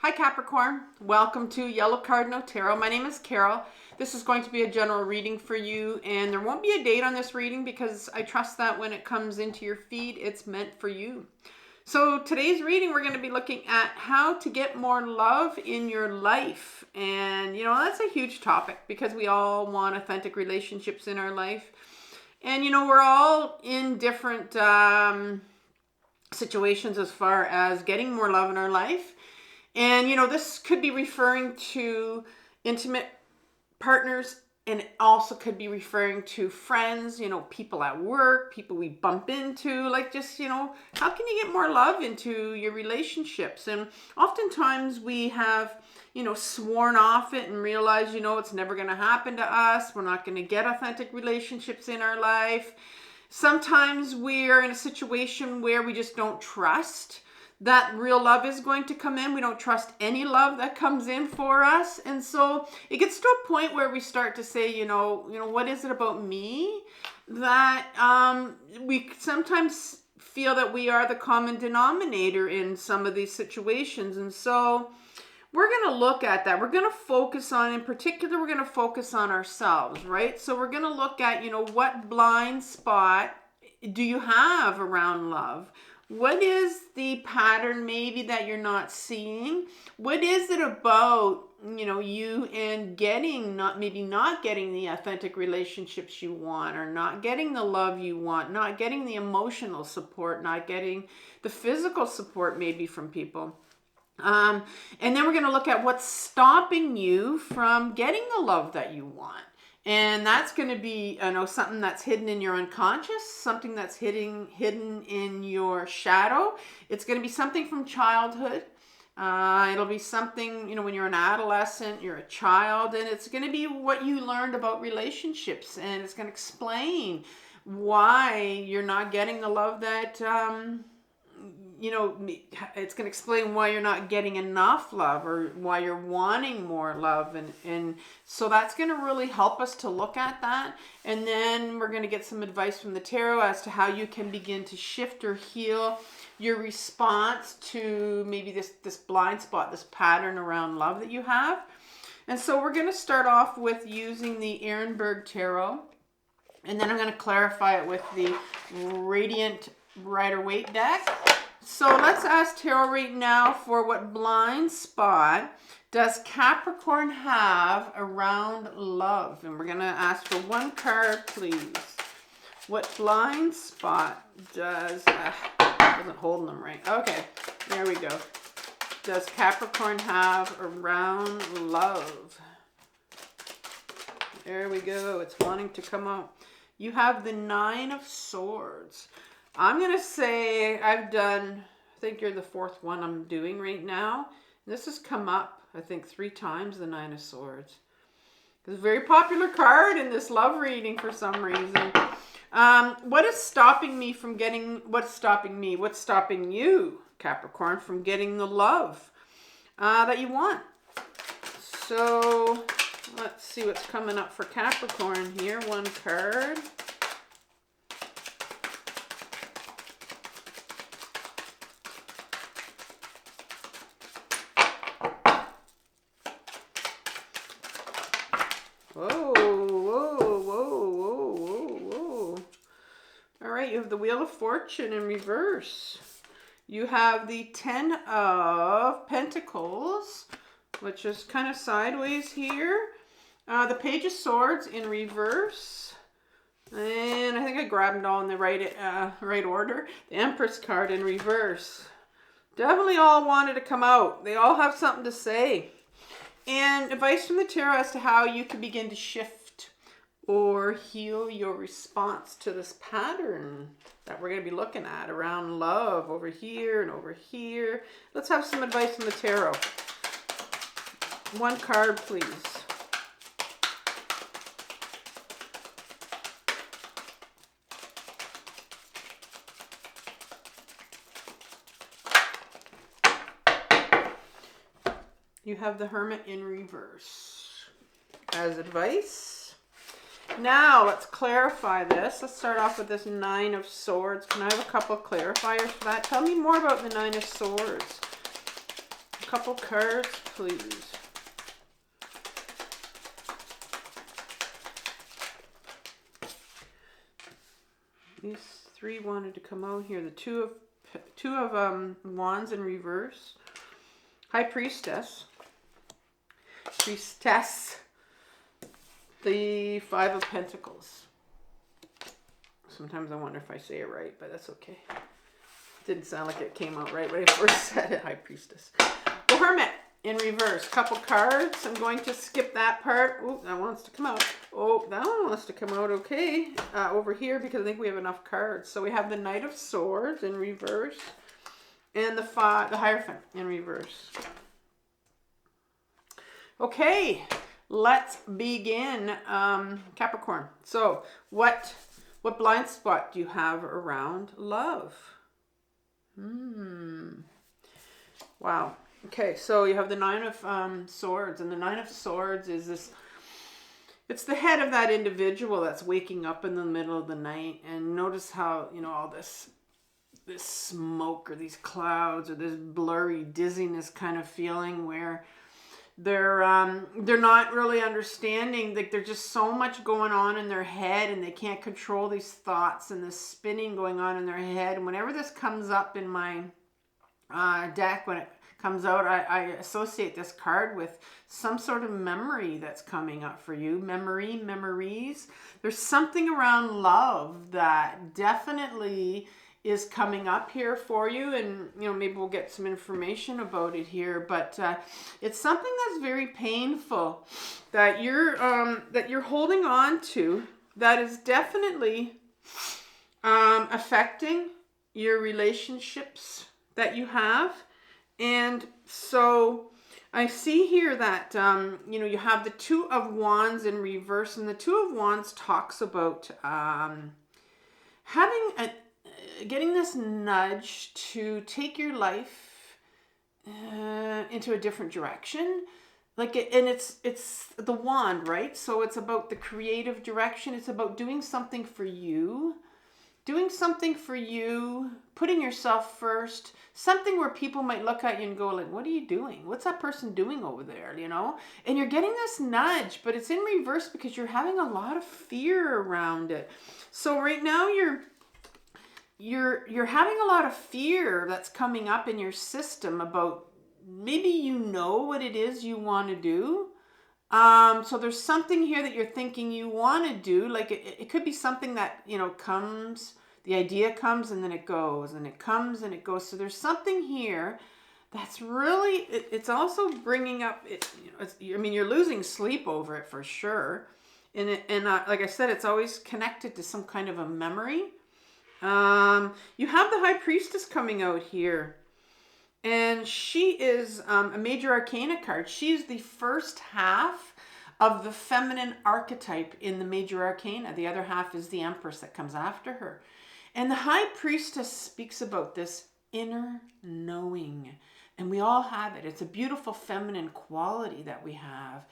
Hi Capricorn, welcome to Yellow Cardinal Tarot. My name is Carol. This is going to be a general reading for you, and there won't be a date on this reading because I trust that when it comes into your feed, it's meant for you. So today's reading, we're going to be looking at how to get more love in your life. And, that's a huge topic because we all want authentic relationships in our life. And, we're all in different situations as far as getting more love in our life. And, this could be referring to intimate partners, and it also could be referring to friends, people at work, people we bump into, like just, how can you get more love into your relationships? And oftentimes we have, sworn off it and realized, it's never going to happen to us. We're not going to get authentic relationships in our life. Sometimes we're in a situation where we just don't trust that real love is going to come in. We don't trust any love that comes in for us. And so it gets to a point where we start to say, what is it about me that we sometimes feel that we are the common denominator in some of these situations. And so we're going to look at that. We're going to focus on, in particular, we're going to focus on ourselves, right? So we're going to look at, what blind spot do you have around love? What is the pattern maybe that you're not seeing? What is it about, you and not getting the authentic relationships you want, or not getting the love you want, not getting the emotional support, not getting the physical support maybe from people? And then we're going to look at what's stopping you from getting the love that you want. And that's going to be, something that's hidden in your unconscious, something that's hidden in your shadow. It's going to be something from childhood. It'll be something, when you're an adolescent, you're a child, and it's going to be what you learned about relationships. And it's going to explain why you're not getting the love that, it's going to explain why you're not getting enough love, or why you're wanting more love. And so that's going to really help us to look at that. And then we're going to get some advice from the tarot as to how you can begin to shift or heal your response to maybe this blind spot, this pattern around love that you have. And so we're going to start off with using the Ehrenberg Tarot. And then I'm going to clarify it with the Radiant Rider-Waite deck. So let's ask Tarot right now for what blind spot does Capricorn have around love? And we're going to ask for one card, please. What blind spot does... I wasn't holding them right. Okay, there we go. Does Capricorn have around love? There we go. It's wanting to come out. You have the Nine of Swords. I'm going to say I think you're the fourth one I'm doing right now. This has come up, I think, 3 times, the Nine of Swords. It's a very popular card in this love reading for some reason. What is stopping me from getting, what's stopping you, Capricorn, from getting the love that you want? So let's see what's coming up for Capricorn here. One card. You have the Wheel of Fortune in reverse. You have the Ten of Pentacles, which is kind of sideways here. The Page of Swords in reverse. And I think I grabbed it all in the right order. The Empress card in reverse. Definitely all wanted to come out. They all have something to say. And advice from the tarot as to how you can begin to shift or heal your response to this pattern that we're going to be looking at around love over here and over here. Let's have some advice from the tarot. One card, please. You have the Hermit in reverse as advice. Now, let's clarify this. Let's start off with this Nine of Swords. Can I have a couple of clarifiers for that? Tell me more about the Nine of Swords. couple cards, please. These three wanted to come out here. The two of wands in reverse. High Priestess. Priestess. The Five of Pentacles. Sometimes I wonder if I say it right, but that's okay. Didn't sound like it came out right when I first said it. High Priestess. The Hermit in reverse. Couple cards. I'm going to skip that part. Oh, that wants to come out. Oh, that one wants to come out. Okay. Over here, because I think we have enough cards. So we have the Knight of Swords in reverse. And the Hierophant in reverse. Okay. Let's begin. Capricorn. So what blind spot do you have around love? Wow. Okay, so you have the Nine of Swords, and the Nine of Swords is this, it's the head of that individual that's waking up in the middle of the night, and notice how, you know, all this smoke or these clouds or this blurry dizziness kind of feeling where they're not really understanding, like there's just so much going on in their head and they can't control these thoughts and this spinning going on in their head. And whenever this comes up in my deck, when it comes out, I associate this card with some sort of memory that's coming up for you. Memories. There's something around love that definitely is coming up here for you, and you know, maybe we'll get some information about it here, but it's something that's very painful that you're holding on to, that is definitely affecting your relationships that you have. And so I see here that you know, you have the Two of Wands in reverse, and the Two of Wands talks about getting this nudge to take your life into a different direction. And it's the wand, right? So it's about the creative direction. It's about doing something for you. Putting yourself first. Something where people might look at you and go like, what are you doing? What's that person doing over there, you know? And you're getting this nudge, but it's in reverse because you're having a lot of fear around it. So right now you're having a lot of fear that's coming up in your system about, maybe you know what it is you want to do. So there's something here that you're thinking you want to do. Like it could be something that, you know, comes, the idea comes and then it goes, and it comes and it goes. So there's something here that's really, it's also bringing up, I mean, you're losing sleep over it for sure. And like I said, it's always connected to some kind of a memory. You have the High Priestess coming out here, and she is a major arcana card. She's the first half of the feminine archetype in the major arcana. The other half is the Empress that comes after her. And the High Priestess speaks about this inner knowing, and we all have it. It's a beautiful feminine quality that we have.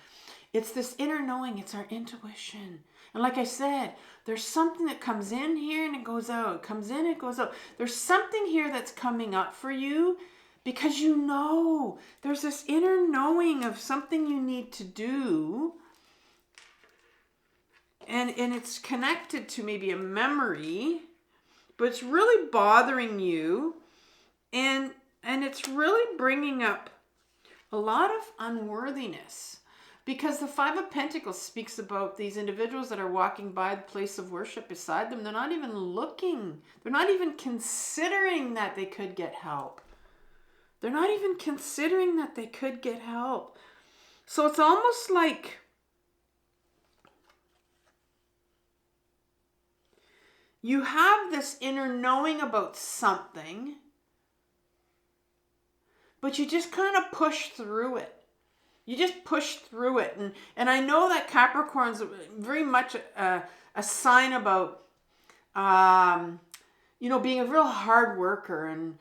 It's this inner knowing. It's our intuition. And like I said, there's something that comes in here and it goes out. It comes in, it goes out. There's something here that's coming up for you because you know there's this inner knowing of something you need to do. And it's connected to maybe a memory, but it's really bothering you. And it's really bringing up a lot of unworthiness. Because the Five of Pentacles speaks about these individuals that are walking by the place of worship beside them. They're not even looking. They're not even considering that they could get help. They're not even considering that they could get help. So it's almost like you have this inner knowing about something, but you just kind of push through it. You just push through it. And I know that Capricorn's very much a sign about, you know, being a real hard worker and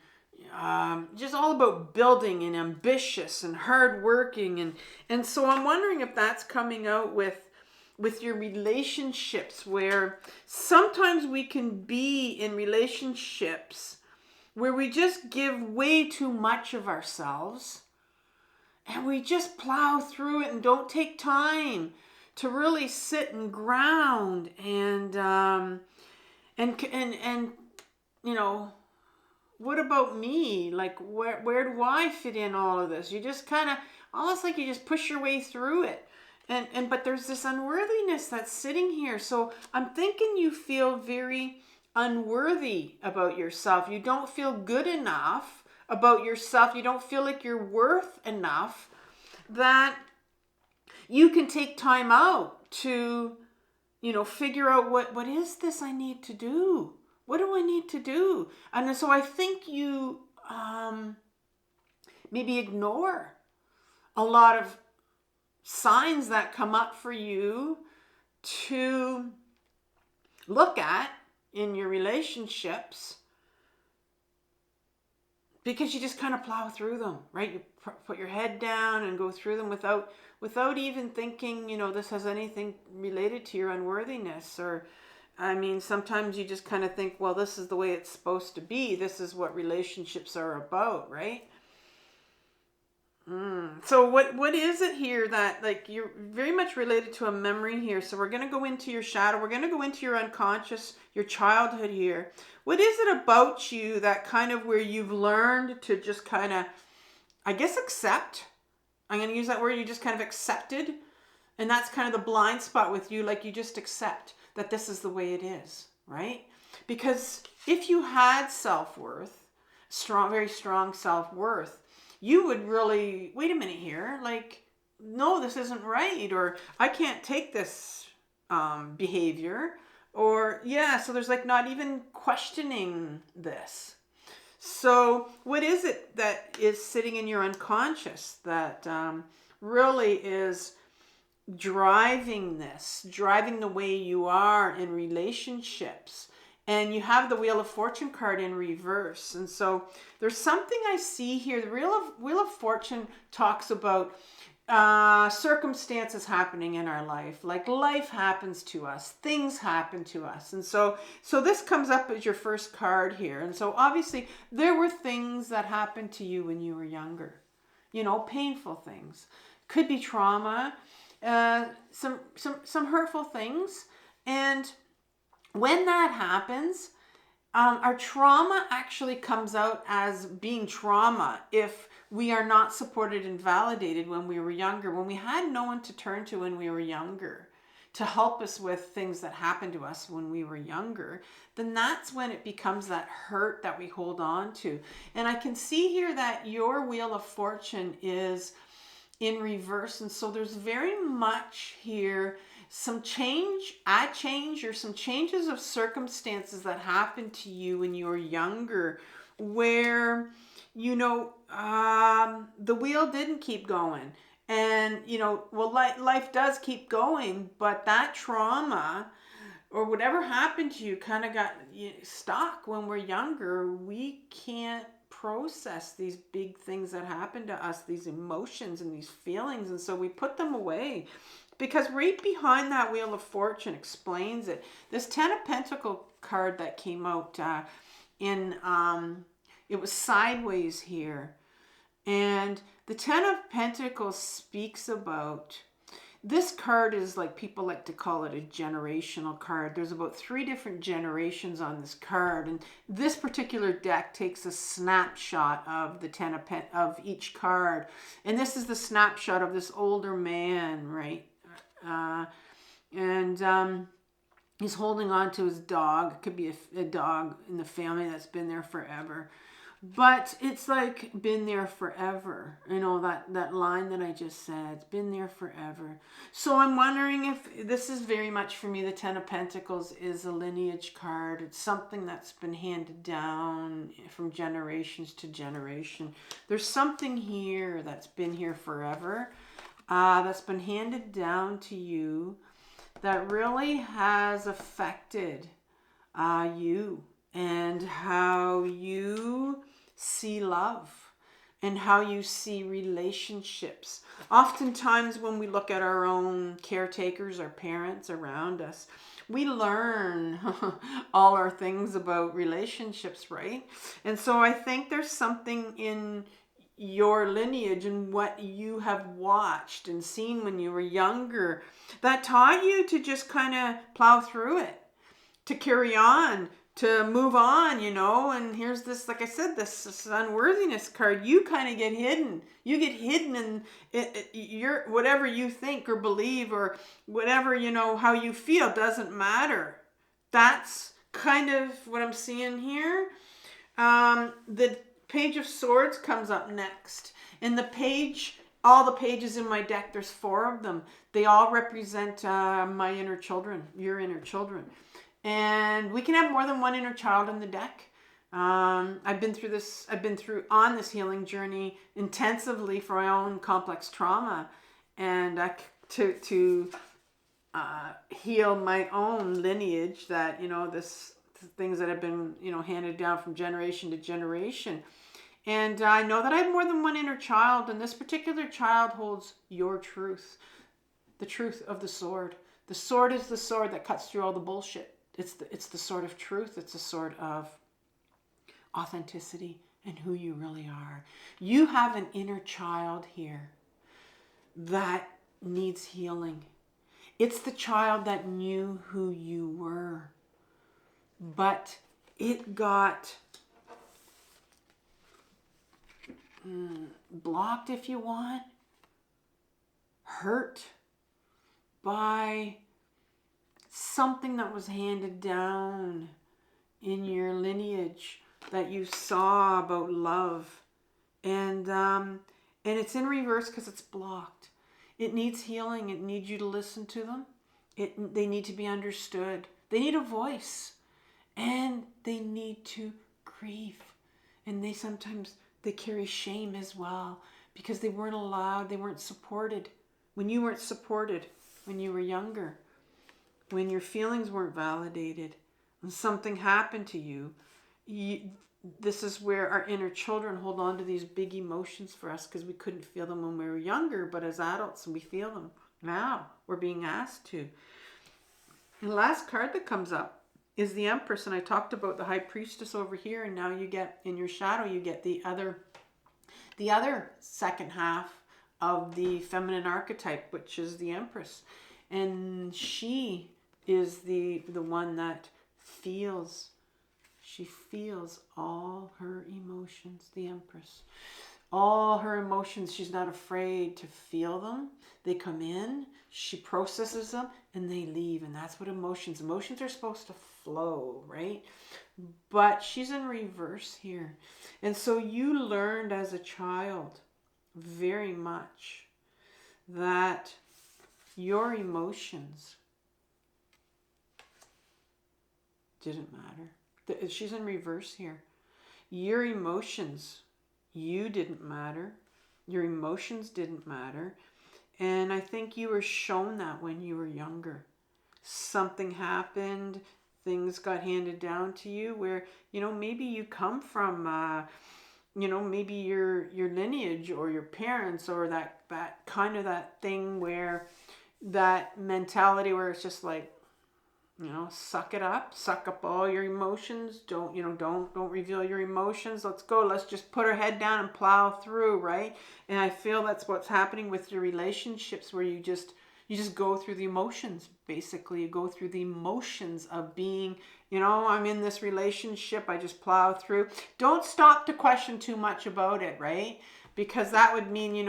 just all about building and ambitious and hardworking. And so I'm wondering if that's coming out with your relationships, where sometimes we can be in relationships where we just give way too much of ourselves. and we just plow through it and don't take time to really sit and ground and you know, what about me? Like, where do I fit in all of this? You just kind of, almost like you just push your way through it. But there's this unworthiness that's sitting here. So I'm thinking you feel very unworthy about yourself. You don't feel good enough about yourself. You don't feel like you're worth enough that you can take time out to, you know, figure out what is this I need to do? What do I need to do? And so I think you maybe ignore a lot of signs that come up for you to look at in your relationships, because you just kind of plow through them, right? You put your head down and go through them without even thinking, you know, this has anything related to your unworthiness. Or, I mean, sometimes you just kind of think, well, this is the way it's supposed to be. This is what relationships are about, right? So what is it here that, like, you're very much related to a memory here. So we're going to go into your shadow. We're going to go into your unconscious, your childhood here. What is it about you that kind of where you've learned to just kind of, I guess, accept? I'm going to use that word. You just kind of accepted. And that's kind of the blind spot with you. Like, you just accept that this is the way it is, right? Because if you had self-worth, very strong self-worth, you would really, wait a minute here, like, no, this isn't right, or I can't take this behavior, or yeah, so there's like not even questioning this. So what is it that is sitting in your unconscious that really is driving the way you are in relationships? And you have the Wheel of Fortune card in reverse. And so there's something I see here. The Wheel of Fortune talks about circumstances happening in our life. Like, life happens to us. Things happen to us. And so this comes up as your first card here. And so obviously there were things that happened to you when you were younger. You know, painful things. Could be trauma. Some hurtful things. And when that happens, our trauma actually comes out as being trauma if we are not supported and validated when we were younger, when we had no one to turn to when we were younger to help us with things that happened to us when we were younger, then that's when it becomes that hurt that we hold on to. And I can see here that your Wheel of Fortune is in reverse. And so there's very much here some change, or some changes of circumstances that happened to you when you were younger, where, you know, the wheel didn't keep going. And, you know, well, life does keep going, but that trauma or whatever happened to you kind of got stuck when we're younger. We can't process these big things that happen to us, these emotions and these feelings, and so we put them away. Because right behind that Wheel of Fortune explains it. This 10 of Pentacles card that came out it was sideways here. And the 10 of Pentacles speaks about, this card is like, people like to call it a generational card. There's about 3 different generations on this card. And this particular deck takes a snapshot of the 10 of each card. And this is the snapshot of this older man, right? He's holding on to his dog. It could be a dog in the family that's been there forever. But it's like, been there forever. You know, that line that I just said, it's been there forever. So I'm wondering if this is very much for me, the 10 of Pentacles is a lineage card. It's something that's been handed down from generations to generation. There's something here that's been here forever. That's been handed down to you that really has affected you and how you see love and how you see relationships. Oftentimes when we look at our own caretakers, our parents around us, we learn all our things about relationships, right? And so I think there's something in your lineage and what you have watched and seen when you were younger that taught you to just kind of plow through it, to carry on, to move on, and here's this, like I said, this unworthiness card. You kind of get hidden. You get hidden in your whatever you think or believe or whatever, how you feel doesn't matter. That's kind of what I'm seeing here. The Page of Swords comes up next. And all the pages in my deck, there's 4 of them. They all represent my inner children, your inner children. And we can have more than one inner child in the deck. I've been on this healing journey intensively for my own complex trauma, and to heal my own lineage, that this things that have been handed down from generation to generation. And I know that I have more than one inner child, and this particular child holds your truth, the truth of the sword. The sword is the sword that cuts through all the bullshit. It's the sword of truth. It's the sword of authenticity and who you really are. You have an inner child here that needs healing. It's the child that knew who you were, but it got blocked, if you want, hurt by something that was handed down in your lineage that you saw about love, and it's in reverse because it's blocked. It needs healing. It needs you to listen to them. They need to be understood. They need a voice, and they need to grieve, and they carry shame as well because they weren't allowed. They weren't supported when you weren't supported when you were younger. When your feelings weren't validated and something happened to you, this is where our inner children hold on to these big emotions for us because we couldn't feel them when we were younger, but as adults we feel them now. We're being asked to. And the last card that comes up is the Empress, and I talked about the High Priestess over here, and now you get in your shadow, you get the other second half of the feminine archetype, which is the Empress. And she is the one that feels. She feels all her emotions, the Empress. All her emotions, she's not afraid to feel them. They come in, she processes them, and they leave. And that's what emotions are supposed to flow, right? But she's in reverse here. And so you learned as a child very much that your emotions didn't matter. She's in reverse here. Your emotions, you didn't matter. Your emotions didn't matter. And I think you were shown that when you were younger. Something happened, things got handed down to you where, maybe you come from, maybe your lineage or your parents, or that kind of that thing where that mentality where it's just like, suck it up, suck up all your emotions. Don't reveal your emotions. Let's go. Let's just put our head down and plow through, right? And I feel that's what's happening with your relationships, where you just go through the emotions. Basically, you go through the emotions of being, I'm in this relationship. I just plow through. Don't stop to question too much about it, right? Because that would mean, you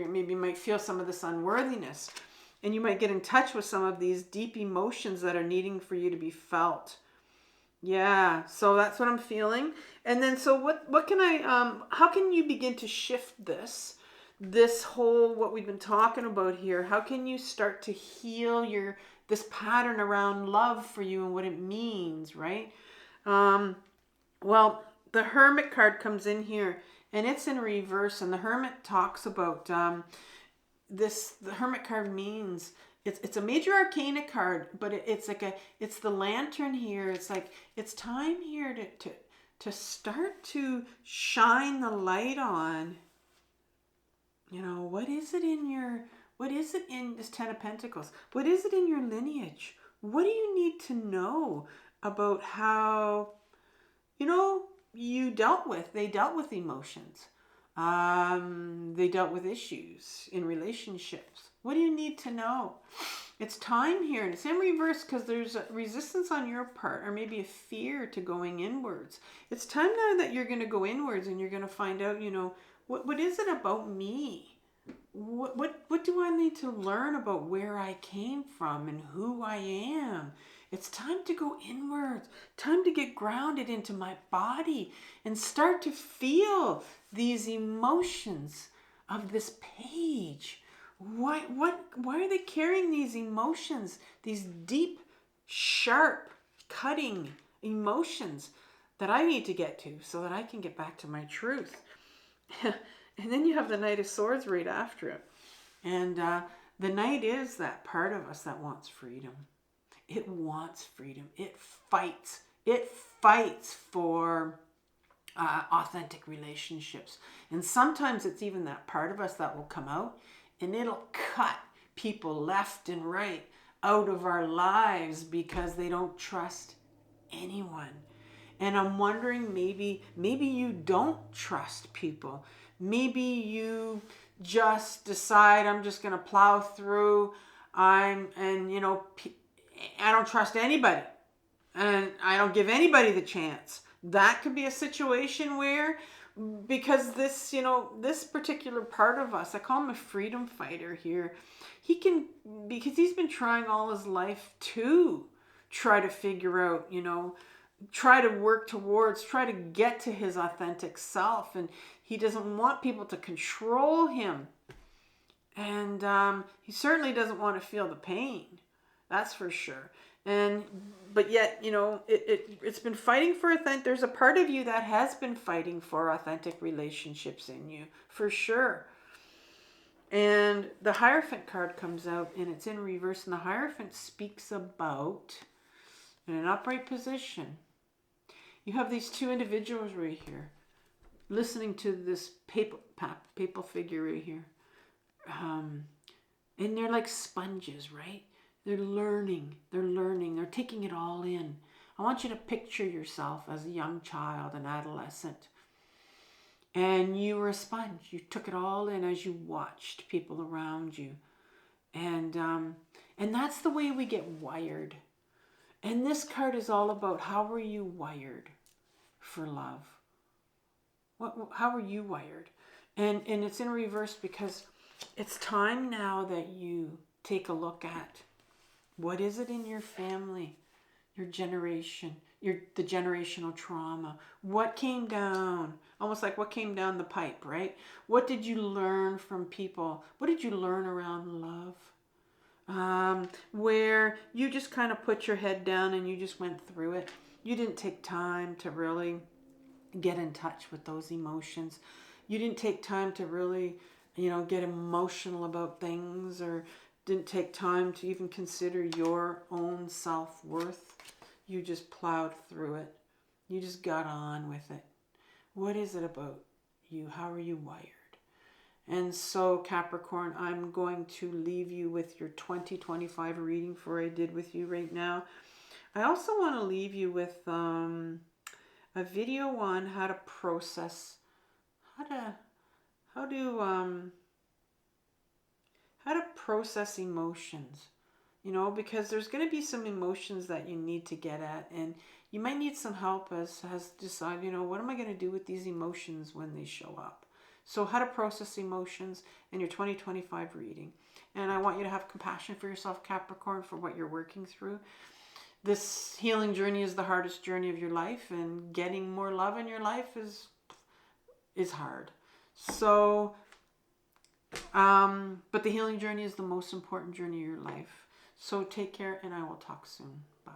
maybe might feel some of this unworthiness. And you might get in touch with some of these deep emotions that are needing for you to be felt. Yeah, so that's what I'm feeling. And then, so what can how can you begin to shift this whole, what we've been talking about here? How can you start to heal this pattern around love for you and what it means, right? Well, the Hermit card comes in here, and it's in reverse, and the Hermit talks about, the Hermit card means it's a major arcana card, but it's the lantern here. It's like it's time here to start to shine the light on. What is it in this 10 of Pentacles? What is it in your lineage? What do you need to know about how they dealt with emotions? They dealt with issues in relationships. What do you need to know? It's time here, and it's in reverse because there's a resistance on your part, or maybe a fear to going inwards. It's time now that you're going to go inwards, and you're going to find out, what is it about me? What do I need to learn about where I came from and who I am? It's time to go inwards, time to get grounded into my body and start to feel these emotions of this page. Why are they carrying these emotions, these deep, sharp, cutting emotions that I need to get to so that I can get back to my truth? And then you have the Knight of Swords right after it. And the Knight is that part of us that wants freedom. It wants freedom. It fights. It fights for authentic relationships. And sometimes it's even that part of us that will come out and it'll cut people left and right out of our lives because they don't trust anyone. And I'm wondering, maybe you don't trust people. Maybe you just decide, I'm just going to plow through. I don't trust anybody. And I don't give anybody the chance. That could be a situation where, because this particular part of us, I call him a freedom fighter here. Because he's been trying all his life to try to figure out, try to work towards, try to get to his authentic self. And he doesn't want people to control him. And he certainly doesn't want to feel the pain. That's for sure. But yet, it's been fighting for authentic. There's a part of you that has been fighting for authentic relationships in you, for sure. And the Hierophant card comes out, and it's in reverse. And the Hierophant speaks about, in an upright position, you have these two individuals right here, listening to this papal figure right here. And they're like sponges, right? They're learning, they're taking it all in. I want you to picture yourself as a young child, an adolescent. And you were a sponge. You took it all in as you watched people around you. And that's the way we get wired. And this card is all about, how were you wired for love? How were you wired? And it's in reverse because it's time now that you take a look at, what is it in your family, your generation, the generational trauma? What came down? Almost like what came down the pipe, right? What did you learn from people? What did you learn around love? Where you just kind of put your head down and you just went through it. You didn't take time to really get in touch with those emotions. You didn't take time to really, get emotional about things, or didn't take time to even consider your own self-worth. You just plowed through it. You just got on with it. What is it about you? How are you wired? And so, Capricorn, I'm going to leave you with your 2025 reading for I did with you right now. I also want to leave you with a video on how to process, how to process emotions. Because there's going to be some emotions that you need to get at, and you might need some help as decide, what am I going to do with these emotions when they show up? So how to process emotions in your 2025 reading. And I want you to have compassion for yourself, Capricorn, for what you're working through. This healing journey is the hardest journey of your life, and getting more love in your life is hard. So, but the healing journey is the most important journey of your life. So take care, and I will talk soon. Bye.